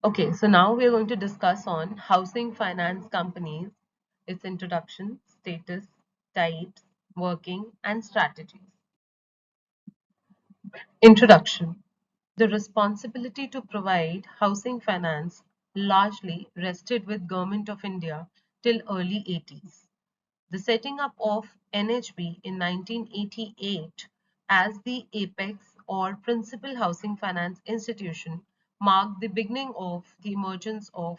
Okay, so now we are going to discuss on housing finance companies, its introduction, status, types, working, and strategies. Introduction. The responsibility to provide housing finance largely rested with Government of India till early 80s. The setting up of NHB in 1988 as the apex or principal housing finance institution marked the beginning of the emergence of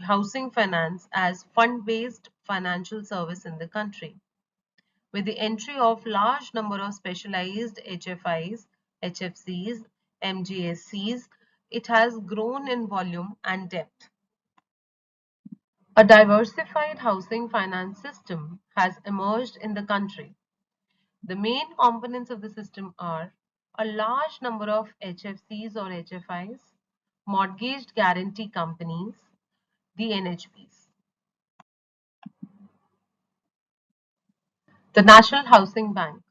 housing finance as fund-based financial service in the country. With the entry of large number of specialized HFIs, HFCs, MGSCs, it has grown in volume and depth. A diversified housing finance system has emerged in the country. The main components of the system are a large number of HFCs or HFIs, mortgage guarantee companies, the NHBs. The National Housing Bank.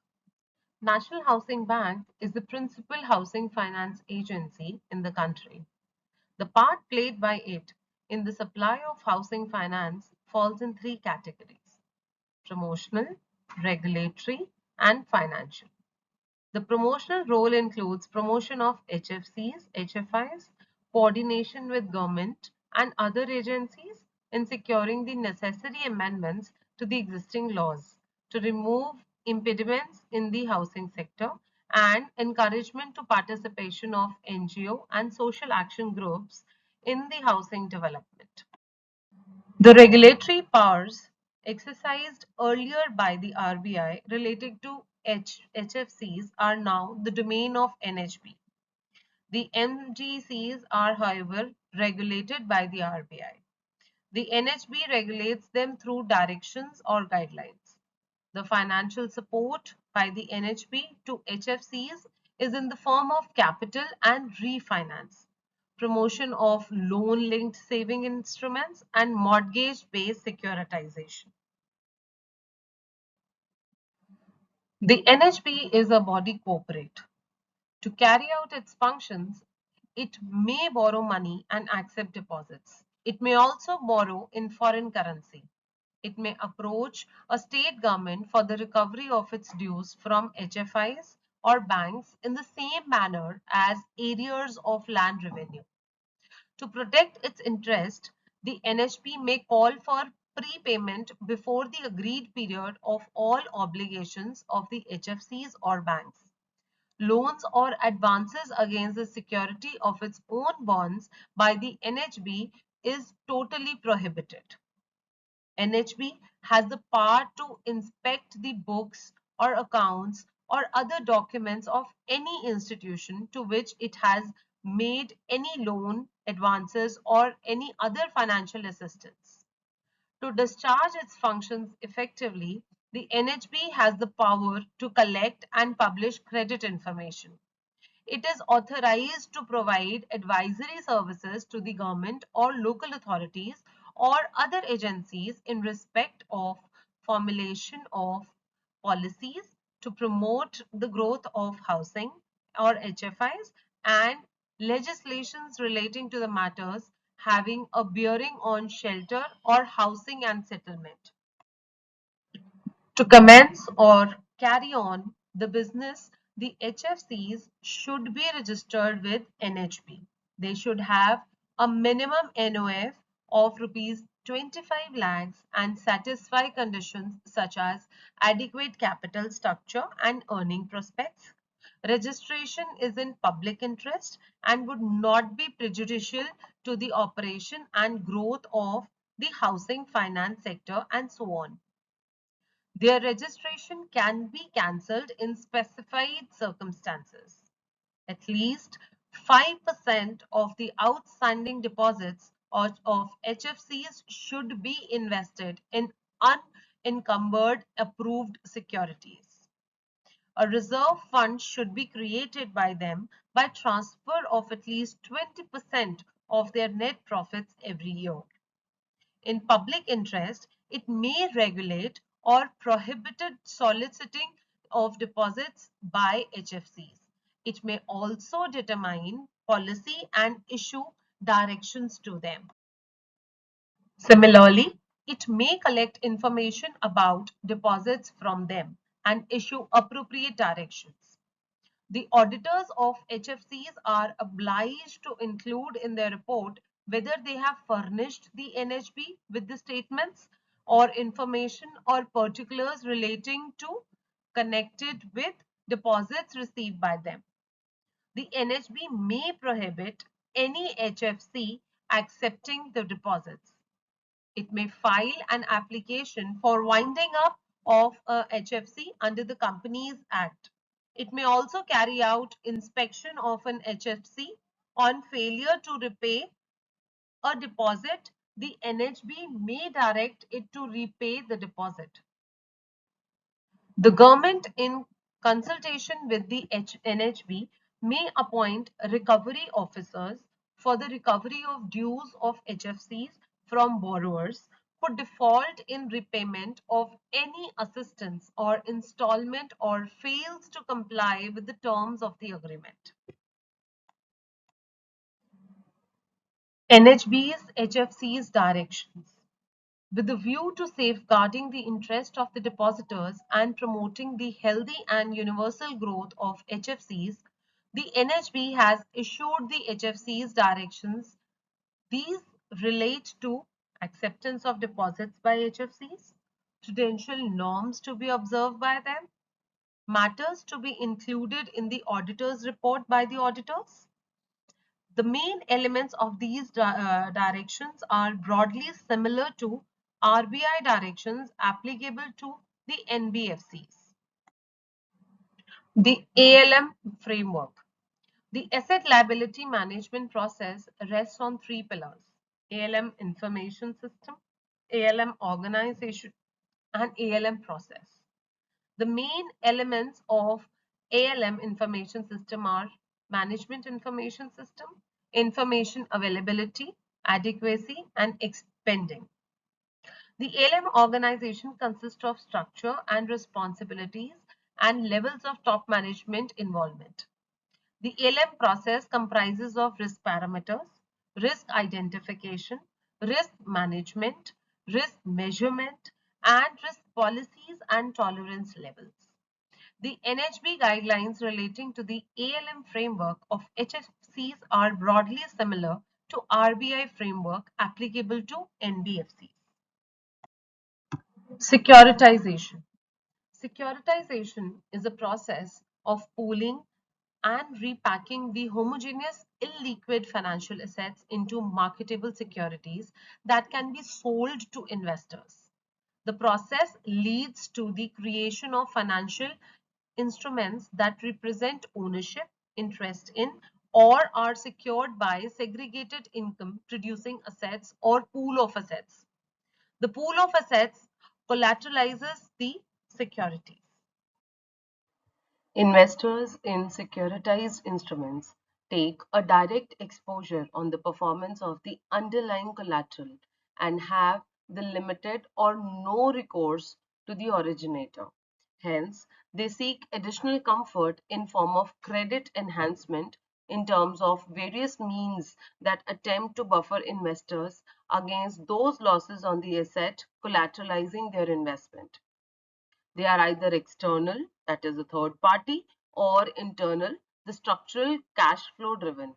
National Housing Bank is the principal housing finance agency in the country. The part played by it in the supply of housing finance falls in three categories: promotional, regulatory, and financial. The promotional role includes promotion of HFCs, HFIs, coordination with government and other agencies in securing the necessary amendments to the existing laws to remove impediments in the housing sector and encouragement to participation of NGO and social action groups in the housing development. The regulatory powers exercised earlier by the RBI relating to HFCs are now the domain of NHB. The MGCs are, however, regulated by the RBI. The NHB regulates them through directions or guidelines. The financial support by the NHB to HFCs is in the form of capital and refinance, promotion of loan-linked saving instruments, and mortgage-based securitization. The NHB is a body corporate. To carry out its functions, it may borrow money and accept deposits. It may also borrow in foreign currency. It may approach a state government for the recovery of its dues from HFIs or banks in the same manner as arrears of land revenue. To protect its interest, the NHB may call for prepayment before the agreed period of all obligations of the HFCs or banks. Loans or advances against the security of its own bonds by the NHB is totally prohibited. NHB has the power to inspect the books or accounts or other documents of any institution to which it has made any loan, advances, or any other financial assistance. To discharge its functions effectively, the NHB has the power to collect and publish credit information. It is authorized to provide advisory services to the government or local authorities or other agencies in respect of formulation of policies to promote the growth of housing or HFIs and legislations relating to the matters having a bearing on shelter or housing and settlement. To commence or carry on the business, the HFCs should be registered with NHB. They should have a minimum NOF of rupees 25 lakhs and satisfy conditions such as adequate capital structure and earning prospects. Registration is in public interest and would not be prejudicial to the operation and growth of the housing finance sector and so on. Their registration can be cancelled in specified circumstances. At least 5% of the outstanding deposits of HFCs should be invested in unencumbered approved securities. A reserve fund should be created by them by transfer of at least 20% of their net profits every year. In public interest, it may regulate or prohibit soliciting of deposits by HFCs. It may also determine policy and issue directions to them. Similarly, it may collect information about deposits from them and issue appropriate directions. The auditors of HFCs are obliged to include in their report whether they have furnished the NHB with the statements or information or particulars relating to connected with deposits received by them. The NHB may prohibit any HFC accepting the deposits. It may file an application for winding up of a HFC under the Companies Act. It may also carry out inspection of an HFC on failure to repay a deposit. The NHB may direct it to repay the deposit. The government, in consultation with the NHB, may appoint recovery officers for the recovery of dues of HFCs from borrowers who default in repayment of any assistance or installment or fails to comply with the terms of the agreement. NHB's HFC's directions. With a view to safeguarding the interest of the depositors and promoting the healthy and universal growth of HFCs, the NHB has issued the HFCs directions. These relate to acceptance of deposits by HFCs, prudential norms to be observed by them, matters to be included in the auditor's report by the auditors. The main elements of these directions are broadly similar to RBI directions applicable to the NBFCs. The ALM framework. The asset liability management process rests on three pillars: ALM information system, ALM organization, and ALM process. The main elements of ALM information system are management information system, information availability, adequacy, and expending. The ALM organization consists of structure and responsibilities and levels of top management involvement. The ALM process comprises of risk parameters, risk identification, risk management, risk measurement, and risk policies and tolerance levels. The NHB guidelines relating to the ALM framework of HFCs are broadly similar to RBI framework applicable to NBFCs. Securitization. Securitization is a process of pooling and repacking the homogeneous illiquid financial assets into marketable securities that can be sold to investors. The process leads to the creation of financial instruments that represent ownership, interest in, or are secured by segregated income producing assets or pool of assets. The pool of assets collateralizes the securities. Investors in securitized instruments take a direct exposure on the performance of the underlying collateral and have the limited or no recourse to the originator. Hence, they seek additional comfort in form of credit enhancement in terms of various means that attempt to buffer investors against those losses on the asset collateralizing their investment. They are either external, that is a third party, or internal, the structural cash flow driven.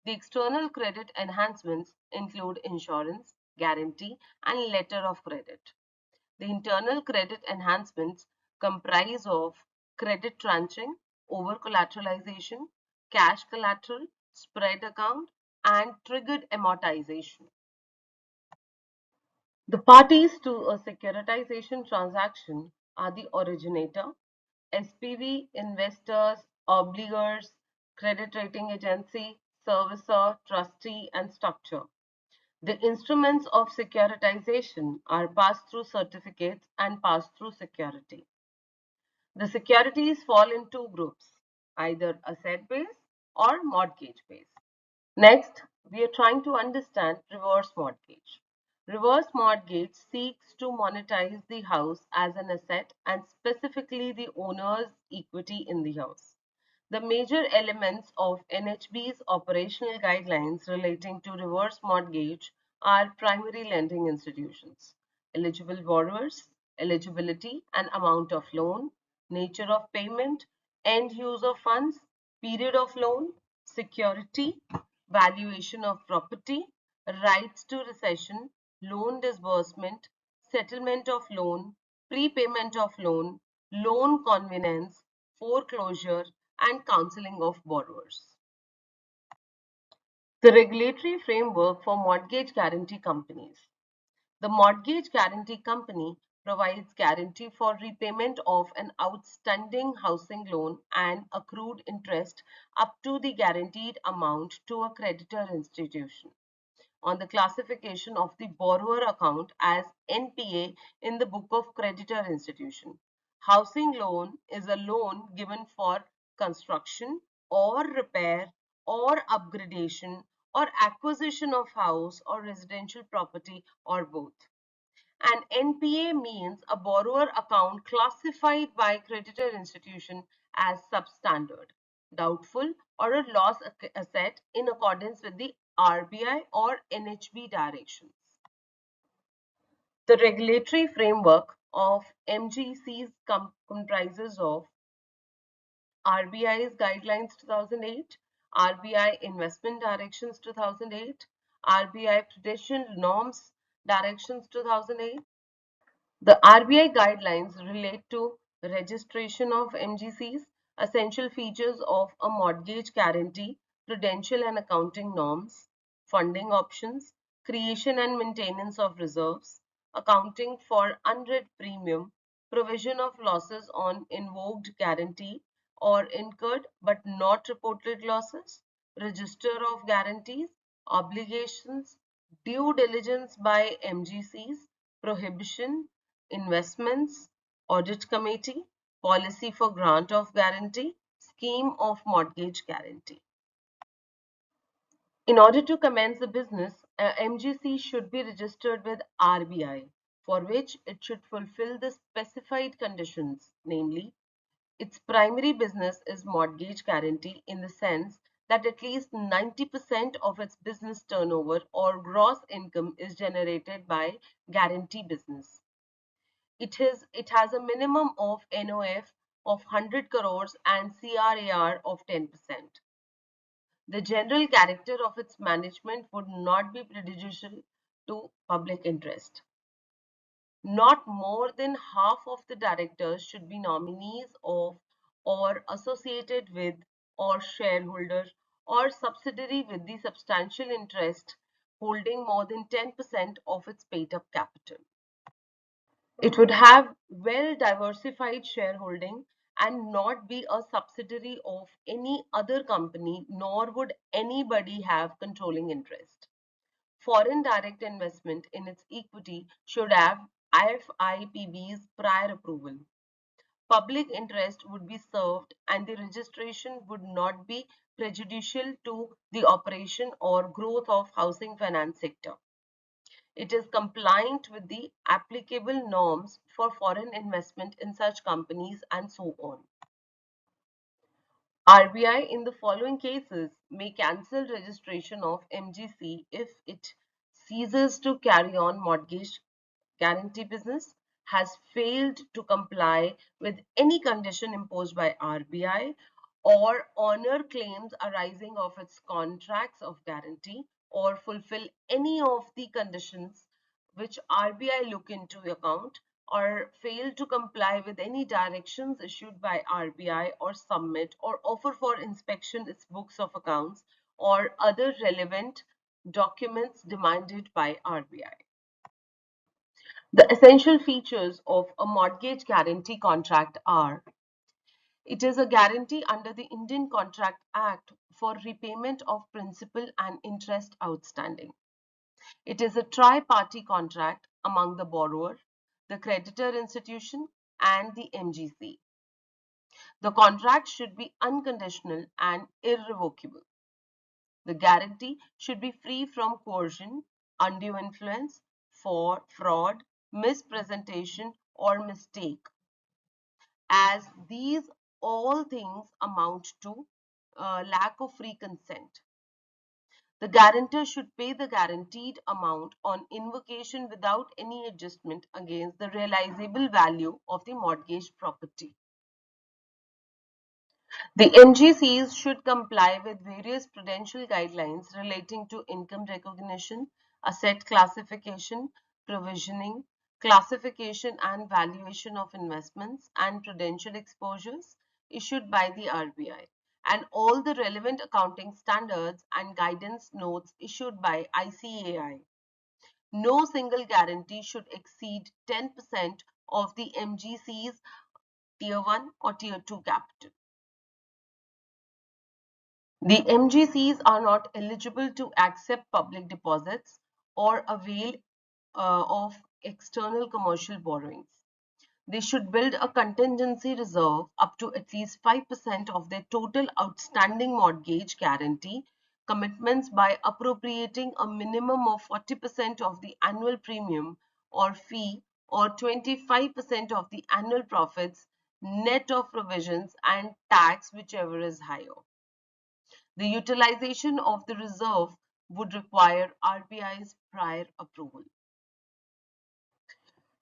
The external credit enhancements include insurance, guarantee, and letter of credit. The internal credit enhancements comprise of credit tranching, over collateralization, cash collateral, spread account, and triggered amortization. The parties to a securitization transaction are the originator, SPV, investors, obligors, credit rating agency, servicer, trustee, and structure. The instruments of securitization are pass-through certificates and pass-through security. The securities fall in two groups, either asset-based or mortgage-based. Next, we are trying to understand reverse mortgage. Reverse mortgage seeks to monetize the house as an asset and specifically the owner's equity in the house. The major elements of NHB's operational guidelines relating to reverse mortgage are primary lending institutions, eligible borrowers, eligibility and amount of loan, nature of payment, end use of funds, period of loan, security, valuation of property, rights to recession, loan disbursement, settlement of loan, prepayment of loan, loan convenience, foreclosure, and counseling of borrowers. The regulatory framework for mortgage guarantee companies. The mortgage guarantee company provides guarantee for repayment of an outstanding housing loan and accrued interest up to the guaranteed amount to a creditor institution on the classification of the borrower account as NPA in the Book of Creditor Institution. Housing loan is a loan given for construction or repair or upgradation or acquisition of house or residential property or both. An NPA means a borrower account classified by creditor institution as substandard, doubtful, or a loss asset in accordance with the RBI or NHB directions. The regulatory framework of MGCs comprises of RBI's Guidelines 2008, RBI Investment Directions 2008, RBI Prudential Norms Directions 2008. The RBI guidelines relate to registration of MGCs, essential features of a mortgage guarantee, prudential and accounting norms, funding options, creation and maintenance of reserves, accounting for unread premium, provision of losses on invoked guarantee or incurred but not reported losses, register of guarantees, obligations, due diligence by MGCs, prohibition, investments, audit committee, policy for grant of guarantee, scheme of mortgage guarantee. In order to commence the business, a MGC should be registered with RBI, for which it should fulfill the specified conditions, namely, its primary business is mortgage guarantee in the sense that at least 90% of its business turnover or gross income is generated by guarantee business. It has a minimum of NOF of 100 crores and CRAR of 10%. The general character of its management would not be prejudicial to public interest. Not more than half of the directors should be nominees of or associated with or shareholder or subsidiary with the substantial interest holding more than 10% of its paid-up capital. It would have well diversified shareholding and not be a subsidiary of any other company, nor would anybody have controlling interest. Foreign direct investment in its equity should have IFIPB's prior approval. Public interest would be served and the registration would not be prejudicial to the operation or growth of housing finance sector. It is compliant with the applicable norms for foreign investment in such companies and so on. RBI in the following cases may cancel registration of MGC if it ceases to carry on mortgage guarantee business, has failed to comply with any condition imposed by RBI, or honor claims arising of its contracts of guarantee, or fulfill any of the conditions which RBI look into account, or fail to comply with any directions issued by RBI, or submit or offer for inspection its books of accounts or other relevant documents demanded by RBI. The essential features of a mortgage guarantee contract are: it is a guarantee under the Indian Contract Act for repayment of principal and interest outstanding. It is a tri-party contract among the borrower, the creditor institution, and the MGC. The contract should be unconditional and irrevocable. The guarantee should be free from coercion, undue influence, fraud, mispresentation, or mistake, as these all things amount to lack of free consent. The guarantor should pay the guaranteed amount on invocation without any adjustment against the realizable value of the mortgaged property. The NGCs should comply with various prudential guidelines relating to income recognition, asset classification, provisioning, classification and valuation of investments, and prudential exposures issued by the RBI, and all the relevant accounting standards and guidance notes issued by ICAI. No single guarantee should exceed 10% of the MGC's Tier 1 or Tier 2 capital. The MGCs are not eligible to accept public deposits or avail of external commercial borrowings. They should build a contingency reserve up to at least 5% of their total outstanding mortgage guarantee commitments by appropriating a minimum of 40% of the annual premium or fee or 25% of the annual profits net of provisions and tax, whichever is higher. The utilization of the reserve would require RBI's prior approval.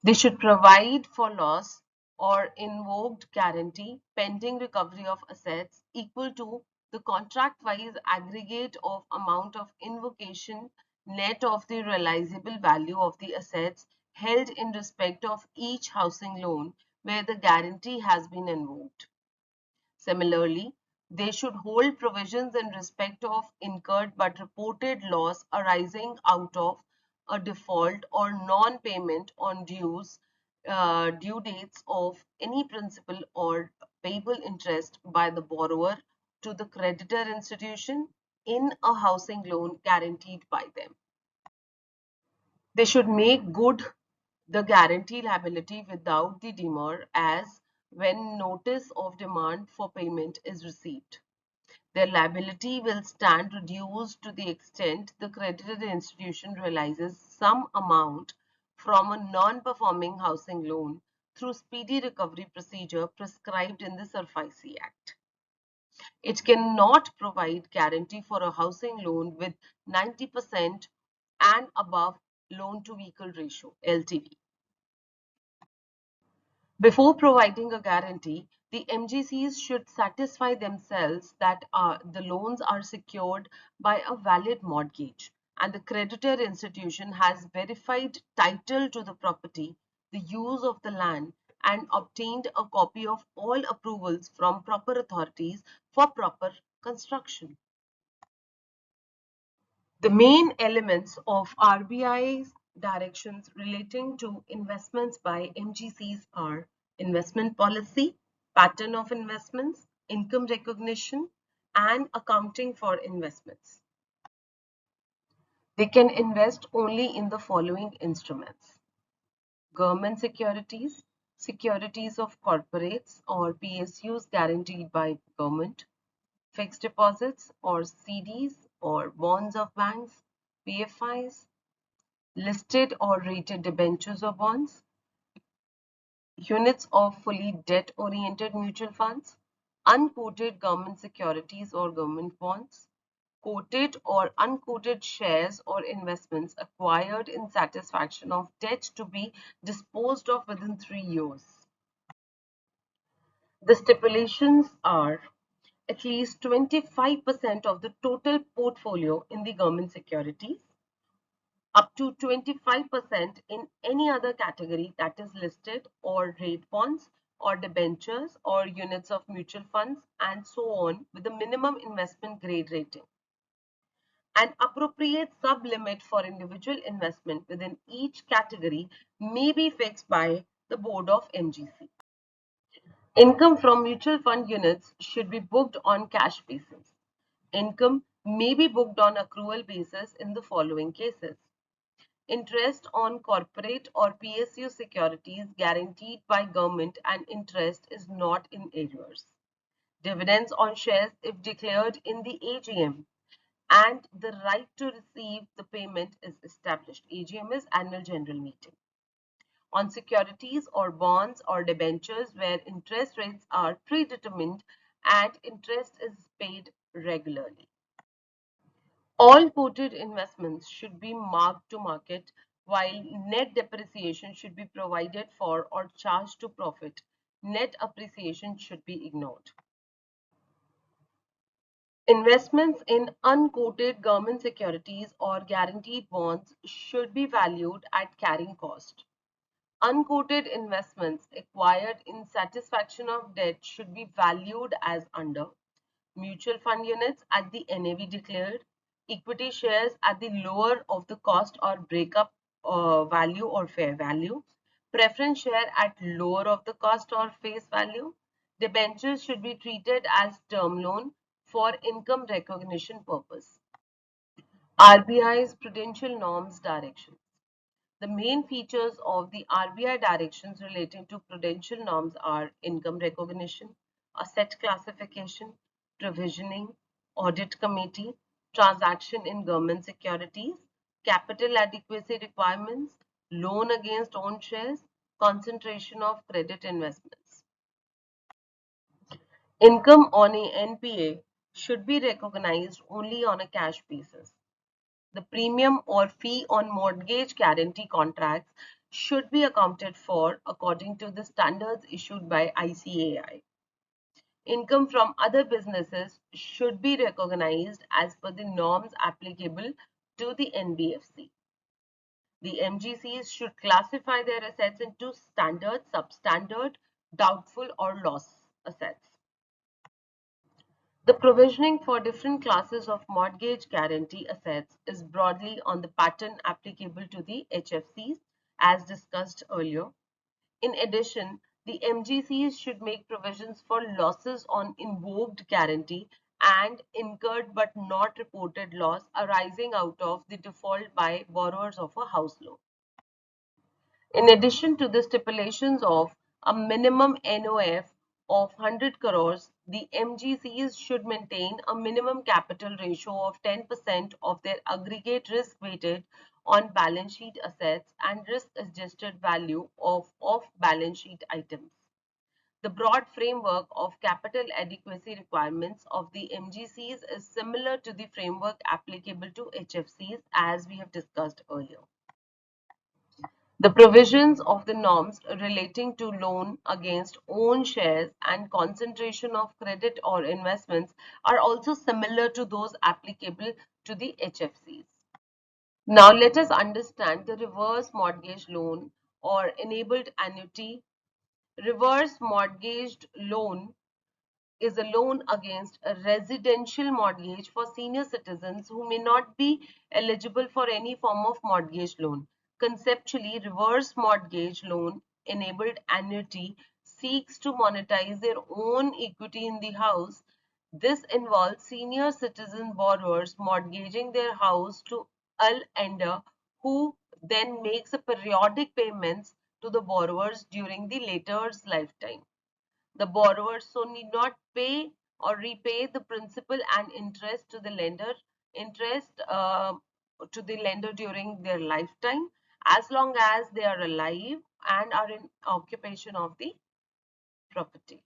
They should provide for loss or invoked guarantee pending recovery of assets equal to the contract-wise aggregate of amount of invocation net of the realizable value of the assets held in respect of each housing loan where the guarantee has been invoked. Similarly, they should hold provisions in respect of incurred but reported loss arising out of a default or non-payment on due dates of any principal or payable interest by the borrower to the creditor institution in a housing loan guaranteed by them. They should make good the guarantee liability without the demur as when notice of demand for payment is received. Their liability will stand reduced to the extent the credited institution realizes some amount from a non-performing housing loan through speedy recovery procedure prescribed in the SARFAESI Act. It cannot provide guarantee for a housing loan with 90% and above loan to vehicle ratio (LTV). Before providing a guarantee, the MGCs should satisfy themselves that the loans are secured by a valid mortgage and the creditor institution has verified title to the property, the use of the land, and obtained a copy of all approvals from proper authorities for proper construction. The main elements of RBI's directions relating to investments by MGCs are investment policy, pattern of investments, income recognition, and accounting for investments. They can invest only in the following instruments: government securities, securities of corporates or PSUs guaranteed by government, fixed deposits or CDs or bonds of banks, PFIs, listed or rated debentures or bonds, units of fully debt-oriented mutual funds, unquoted government securities or government bonds, quoted or unquoted shares or investments acquired in satisfaction of debt to be disposed of within 3 years. The stipulations are at least 25% of the total portfolio in the government securities, up to 25% in any other category that is listed or rate bonds or debentures or units of mutual funds and so on with a minimum investment grade rating. An appropriate sub-limit for individual investment within each category may be fixed by the board of MGC. Income from mutual fund units should be booked on cash basis. Income may be booked on accrual basis in the following cases: interest on corporate or PSU securities guaranteed by government and interest is not in arrears. Dividends on shares if declared in the AGM and the right to receive the payment is established. AGM is annual general meeting. on securities or bonds or debentures where interest rates are predetermined and interest is paid regularly. All quoted investments should be marked to market, while net depreciation should be provided for or charged to profit. Net appreciation should be ignored. Investments in unquoted government securities or guaranteed bonds should be valued at carrying cost. Unquoted investments acquired in satisfaction of debt should be valued as under. Mutual fund units at the NAV declared, equity shares at the lower of the cost or breakup value or fair value, preference share at lower of the cost or face value. Debentures should be treated as term loan for income recognition purpose. RBI's prudential norms directions. The main features of the RBI directions relating to prudential norms are income recognition, asset classification, provisioning, audit committee, transaction in government securities, capital adequacy requirements, loan against own shares, concentration of credit investments. Income on a NPA should be recognized only on a cash basis. The premium or fee on mortgage guarantee contracts should be accounted for according to the standards issued by ICAI. Income from other businesses should be recognized as per the norms applicable to the NBFC. The MGCs should classify their assets into standard, substandard, doubtful, or loss assets. The provisioning for different classes of mortgage guarantee assets is broadly on the pattern applicable to the HFCs as discussed earlier. In addition, the MGCs should make provisions for losses on invoked guarantee and incurred but not reported loss arising out of the default by borrowers of a house loan. In addition to the stipulations of a minimum NOF of 100 crores, the MGCs should maintain a minimum capital ratio of 10% of their aggregate risk weighted on balance sheet assets and risk adjusted value of off-balance sheet items. The broad framework of capital adequacy requirements of the MGCs is similar to the framework applicable to HFCs as we have discussed earlier. The provisions of the norms relating to loan against own shares and concentration of credit or investments are also similar to those applicable to the HFCs. Now let us understand the reverse mortgage loan or enabled annuity. Reverse mortgaged loan is a loan against a residential mortgage for senior citizens who may not be eligible for any form of mortgage loan. Conceptually, reverse mortgage loan enabled annuity seeks to monetize their own equity in the house. This involves senior citizen borrowers mortgaging their house to a lender who then makes a periodic payments to the borrowers during the later's lifetime. The borrower so need not pay or repay the principal and interest to the lender, interest to the lender during their lifetime, as long as they are alive and are in occupation of the property.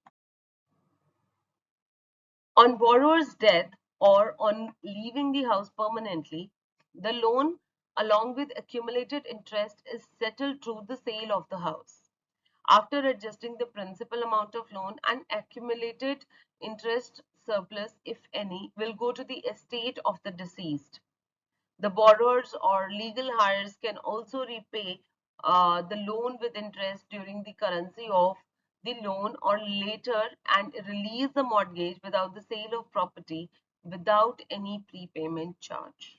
On borrower's death or on leaving the house permanently, the loan along with accumulated interest is settled through the sale of the house. After adjusting the principal amount of loan and accumulated interest surplus, if any, will go to the estate of the deceased. The borrowers or legal heirs can also repay the loan with interest during the currency of the loan or later and release the mortgage without the sale of property without any prepayment charge.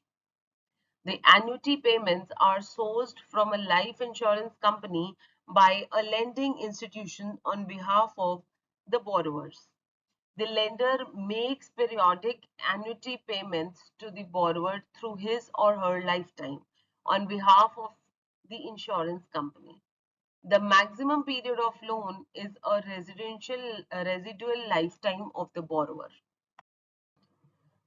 The annuity payments are sourced from a life insurance company by a lending institution on behalf of the borrowers. The lender makes periodic annuity payments to the borrower through his or her lifetime on behalf of the insurance company. The maximum period of loan is a residual lifetime of the borrower.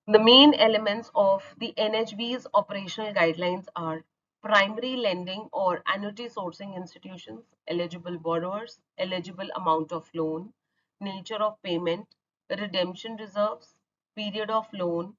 The main elements of the NHB's operational guidelines are primary lending or annuity sourcing institutions, eligible borrowers, eligible amount of loan, nature of payment, redemption reserves, period of loan,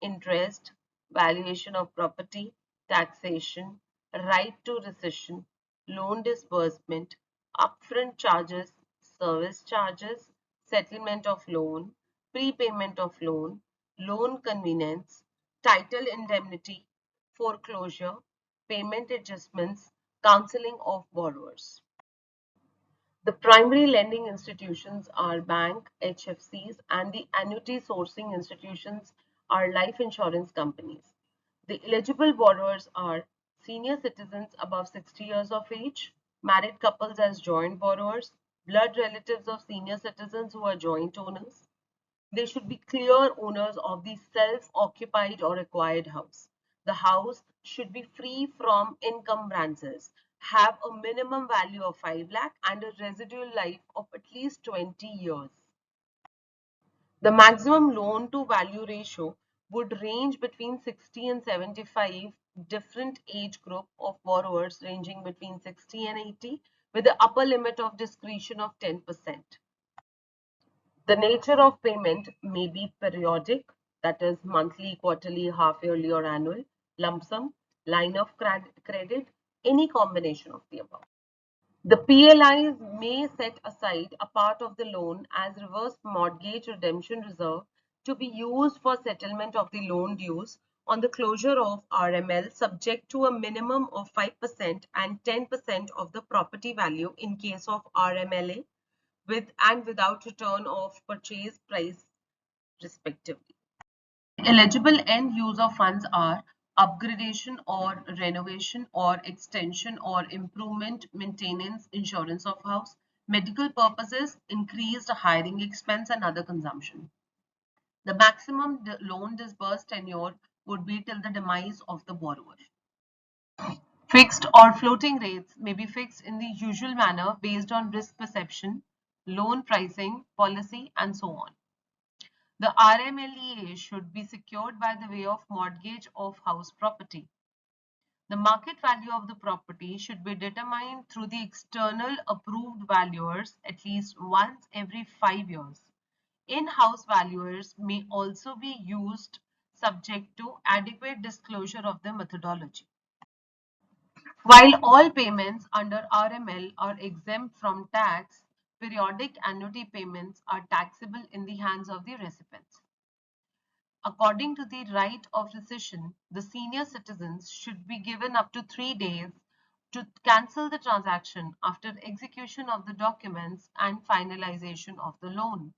interest, valuation of property, taxation, right to rescission, loan disbursement, upfront charges, service charges, settlement of loan, prepayment of loan, loan convenience, title indemnity, foreclosure, payment adjustments, counseling of borrowers. The primary lending institutions are bank, HFCs, and the annuity sourcing institutions are life insurance companies. The eligible borrowers are senior citizens above 60 years of age, married couples as joint borrowers, blood relatives of senior citizens who are joint owners. They should be clear owners of the self-occupied or acquired house. The house should be free from encumbrances, have a minimum value of 5 lakh and a residual life of at least 20 years. The maximum loan to value ratio would range between 60 and 75, different age group of borrowers ranging between 60 and 80 with the upper limit of discretion of 10%. The nature of payment may be periodic, that is monthly, quarterly, half yearly or annual, lump sum, line of credit, any combination of the above. The PLIs may set aside a part of the loan as reverse mortgage redemption reserve to be used for settlement of the loan dues on the closure of RML subject to a minimum of 5% and 10% of the property value in case of RMLA with and without return of purchase price respectively. Eligible end use of funds are upgradation or renovation or extension or improvement, maintenance, insurance of house, medical purposes, increased hiring expense and other consumption. The maximum loan disbursed tenure would be till the demise of the borrower. Fixed or floating rates may be fixed in the usual manner based on risk perception, loan pricing, policy, and so on. The RMLEA should be secured by the way of mortgage of house property. The market value of the property should be determined through the external approved valuers at least once every 5 years. In-house valuers may also be used subject to adequate disclosure of the methodology. While all payments under RML are exempt from tax, periodic annuity payments are taxable in the hands of the recipients. According to the right of rescission, the senior citizens should be given up to 3 days to cancel the transaction after execution of the documents and finalization of the loan.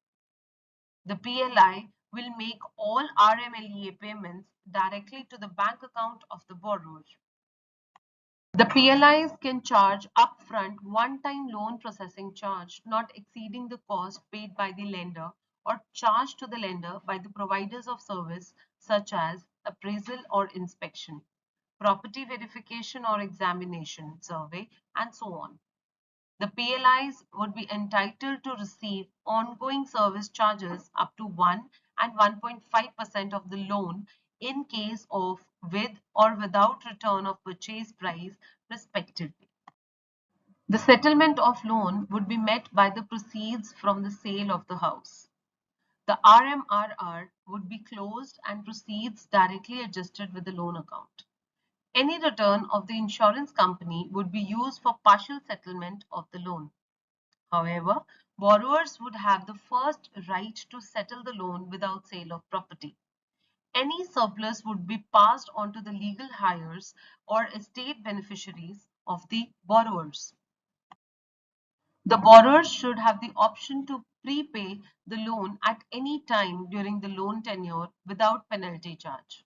The PLI will make all RMLEA payments directly to the bank account of the borrower. The PLIs can charge upfront one-time loan processing charge not exceeding the cost paid by the lender or charged to the lender by the providers of service such as appraisal or inspection, property verification or examination, survey, and so on. The PLIs would be entitled to receive ongoing service charges up to 1 and 1.5% of the loan in case of with or without return of purchase price respectively. The settlement of loan would be met by the proceeds from the sale of the house. The RMRR would be closed and proceeds directly adjusted with the loan account. Any return of the insurance company would be used for partial settlement of the loan. However, borrowers would have the first right to settle the loan without sale of property. Any surplus would be passed on to the legal heirs or estate beneficiaries of the borrowers. The borrower should have the option to prepay the loan at any time during the loan tenure without penalty charge.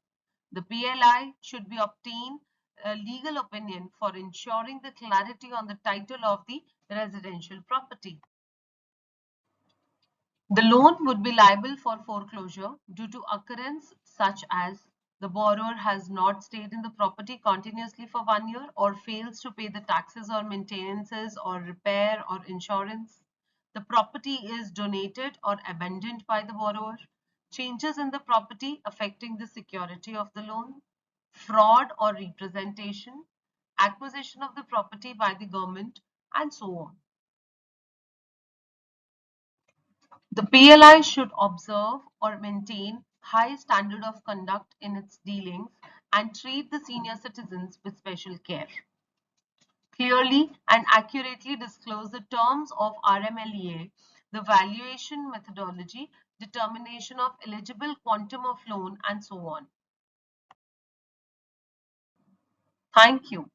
The PLI should be obtained a legal opinion for ensuring the clarity on the title of the residential property. The loan would be liable for foreclosure due to occurrence such as the borrower has not stayed in the property continuously for 1 year or fails to pay the taxes or maintenances or repair or insurance. The property is donated or abandoned by the borrower. Changes in the property affecting the security of the loan. Fraud or representation. acquisition of the property by the government, and so on. The PLI should observe or maintain high standard of conduct in its dealings and treat the senior citizens with special care. Clearly and accurately disclose the terms of RMLEA, the valuation methodology, determination of eligible quantum of loan, and so on. Thank you.